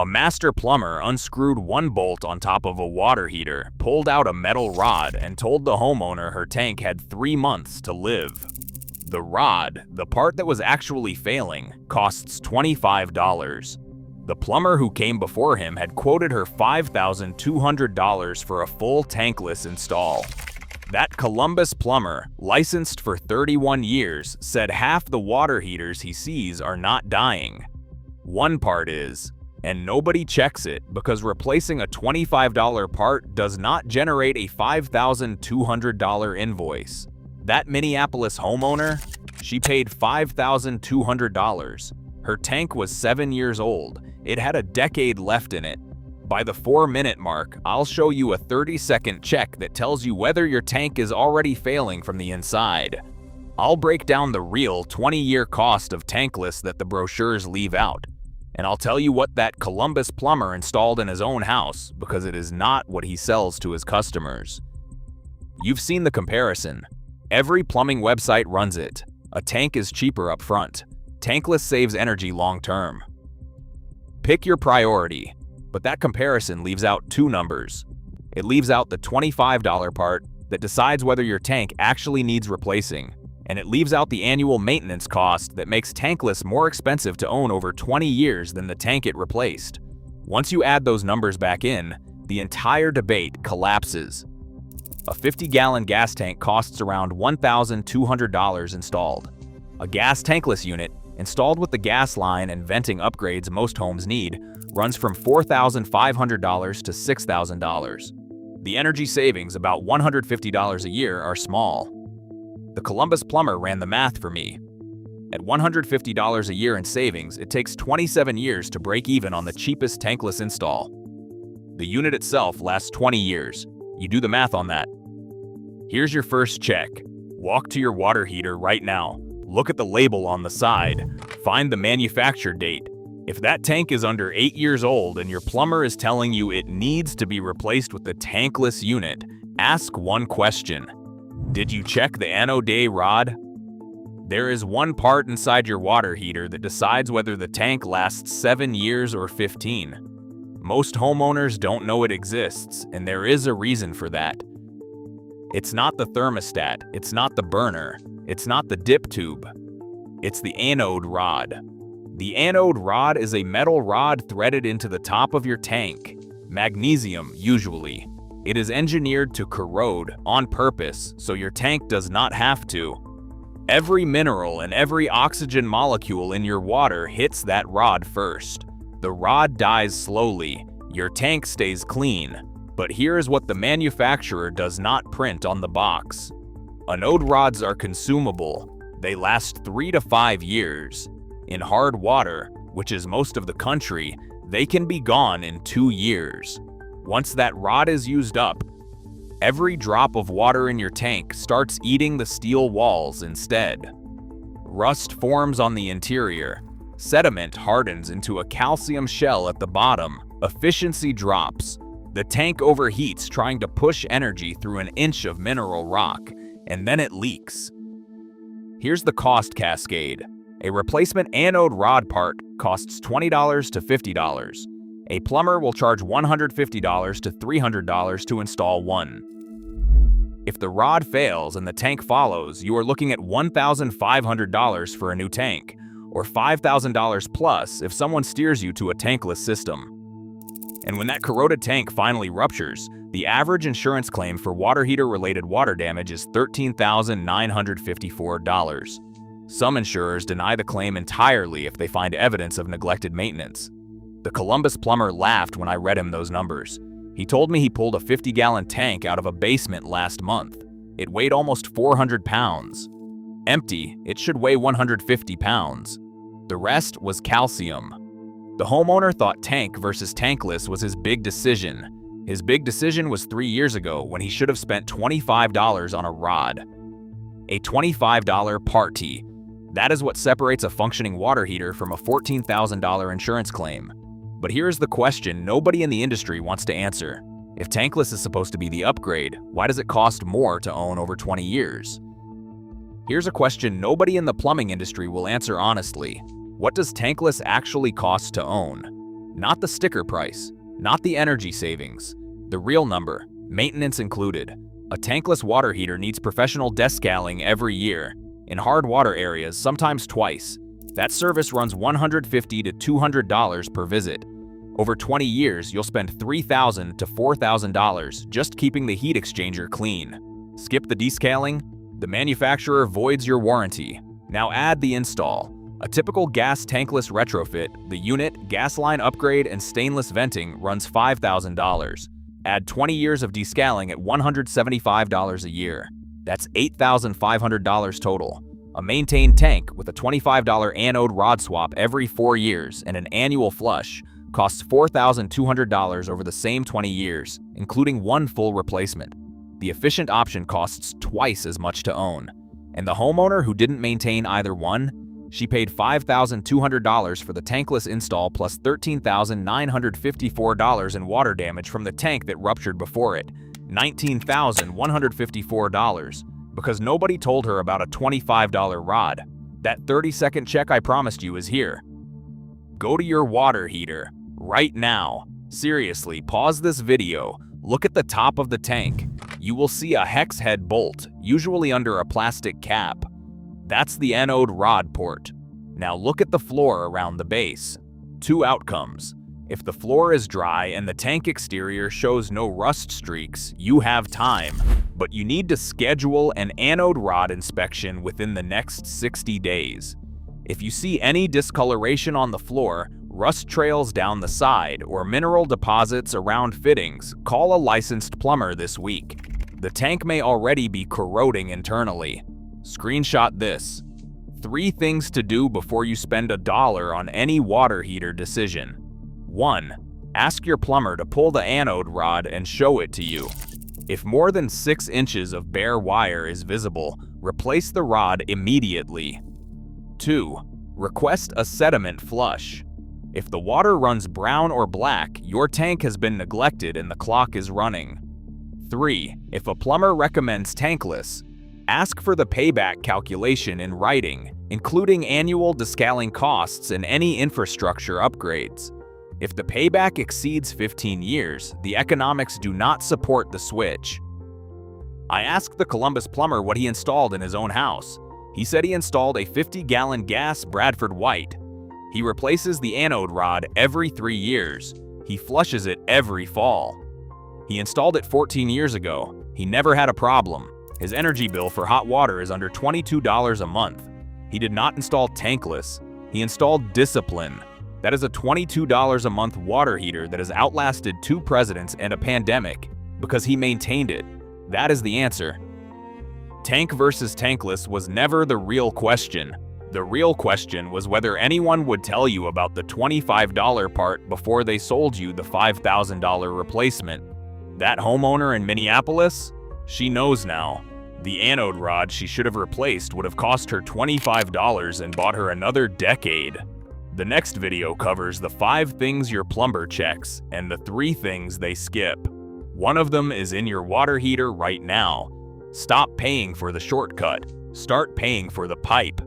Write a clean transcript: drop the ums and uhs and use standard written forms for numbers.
master plumber unscrewed one bolt on top of a water heater, pulled out a metal rod, and told the homeowner her tank had 3 months to live. The rod, the part that was actually failing, costs $25. The plumber who came before him had quoted her $5,200 for a full tankless install. That Columbus plumber, licensed for 31 years, said half the water heaters he sees are not dying. One part is, and nobody checks it because replacing a $25 part does not generate a $5,200 invoice. That Minneapolis homeowner, she paid $5,200. Her tank was 7 years old. It had a decade left in it. By the 4-minute mark, I'll show you a 30-second check that tells you whether your tank is already failing from the inside. I'll break down the real 20-year cost of tankless that the brochures leave out. And I'll tell you what that Columbus plumber installed in his own house, because it is not what he sells to his customers. You've seen the comparison. Every plumbing website runs it. A tank is cheaper up front. Tankless saves energy long term. Pick your priority, but that comparison leaves out 2 numbers. It leaves out the $25 part that decides whether your tank actually needs replacing, and it leaves out the annual maintenance cost that makes tankless more expensive to own over 20 years than the tank it replaced. Once you add those numbers back in, the entire debate collapses. A 50-gallon gas tank costs around $1,200 installed. A gas tankless unit, installed with the gas line and venting upgrades most homes need, runs from $4,500 to $6,000. The energy savings, about $150 a year, are small. The Columbus plumber ran the math for me. At $150 a year in savings, it takes 27 years to break even on the cheapest tankless install. The unit itself lasts 20 years. You do the math on that. Here's your first check. Walk to your water heater right now. Look at the label on the side. Find the manufacture date. If that tank is under 8 years old and your plumber is telling you it needs to be replaced with the tankless unit, ask one question. Did you check the anode rod? There is one part inside your water heater that decides whether the tank lasts 7 years or 15. Most homeowners don't know it exists, and there is a reason for that. It's not the thermostat, it's not the burner, it's not the dip tube. It's the anode rod. The anode rod is a metal rod threaded into the top of your tank. Magnesium, usually. It is engineered to corrode on purpose, so your tank does not have to. Every mineral and every oxygen molecule in your water hits that rod first. The rod dies slowly. Your tank stays clean. But here's what the manufacturer does not print on the box. Anode rods are consumable. They last 3 to 5 years. In hard water, which is most of the country, they can be gone in 2 years. Once that rod is used up, every drop of water in your tank starts eating the steel walls instead. Rust forms on the interior. Sediment hardens into a calcium shell at the bottom. Efficiency drops. The tank overheats trying to push energy through an inch of mineral rock, and then it leaks. Here's the cost cascade. A replacement anode rod part costs $20 to $50. A plumber will charge $150 to $300 to install one. If the rod fails and the tank follows, you are looking at $1,500 for a new tank, or $5,000 plus if someone steers you to a tankless system. And when that corroded tank finally ruptures, the average insurance claim for water heater-related water damage is $13,954. Some insurers deny the claim entirely if they find evidence of neglected maintenance. The Columbus plumber laughed when I read him those numbers. He told me he pulled a 50-gallon tank out of a basement last month. It weighed almost 400 pounds. Empty, it should weigh 150 pounds. The rest was calcium. The homeowner thought tank versus tankless was his big decision. His big decision was 3 years ago when he should have spent $25 on a rod. A $25 party. That is what separates a functioning water heater from a $14,000 insurance claim. But here's the question nobody in the industry wants to answer. If tankless is supposed to be the upgrade, why does it cost more to own over 20 years? Here's a question nobody in the plumbing industry will answer honestly. What does tankless actually cost to own? Not the sticker price, not the energy savings. The real number, maintenance included. A tankless water heater needs professional descaling every year. In hard water areas, sometimes twice. That service runs $150 to $200 per visit. Over 20 years, you'll spend $3,000 to $4,000 just keeping the heat exchanger clean. Skip the descaling? The manufacturer voids your warranty. Now add the install. A typical gas tankless retrofit, the unit, gas line upgrade, and stainless venting runs $5,000. Add 20 years of descaling at $175 a year. That's $8,500 total. A maintained tank with a $25 anode rod swap every 4 years and an annual flush costs $4,200 over the same 20 years, including one full replacement. The efficient option costs twice as much to own. And the homeowner who didn't maintain either one, she paid $5,200 for the tankless install plus $13,954 in water damage from the tank that ruptured before it, $19,154, because nobody told her about a $25 rod. That 30-second check I promised you is here. Go to your water heater right now. Seriously, pause this video. Look at the top of the tank. You will see a hex head bolt, usually under a plastic cap. That's the anode rod port. Now look at the floor around the base. Two outcomes. If the floor is dry and the tank exterior shows no rust streaks, you have time. But you need to schedule an anode rod inspection within the next 60 days. If you see any discoloration on the floor, rust trails down the side, or mineral deposits around fittings, call a licensed plumber this week. The tank may already be corroding internally. Screenshot this. 3 things to do before you spend $1 on any water heater decision. 1. Ask your plumber to pull the anode rod and show it to you. If more than 6 inches of bare wire is visible, replace the rod immediately. 2. Request a sediment flush. If the water runs brown or black, your tank has been neglected and the clock is running. 3. If a plumber recommends tankless, ask for the payback calculation in writing, including annual descaling costs and any infrastructure upgrades. If the payback exceeds 15 years, the economics do not support the switch. I asked the Columbus plumber what he installed in his own house. He said he installed a 50-gallon gas Bradford White. He replaces the anode rod every 3 years. He flushes it every fall. He installed it 14 years ago. He never had a problem. His energy bill for hot water is under $22 a month. He did not install tankless. He installed Discipline. That is a $22 a month water heater that has outlasted 2 presidents and a pandemic because he maintained it. That is the answer. Tank versus tankless was never the real question. The real question was whether anyone would tell you about the $25 part before they sold you the $5,000 replacement. That homeowner in Minneapolis? She knows now. The anode rod she should have replaced would have cost her $25 and bought her another decade. The next video covers the 5 things your plumber checks and the 3 things they skip. One of them is in your water heater right now. Stop paying for the shortcut. Start paying for the pipe.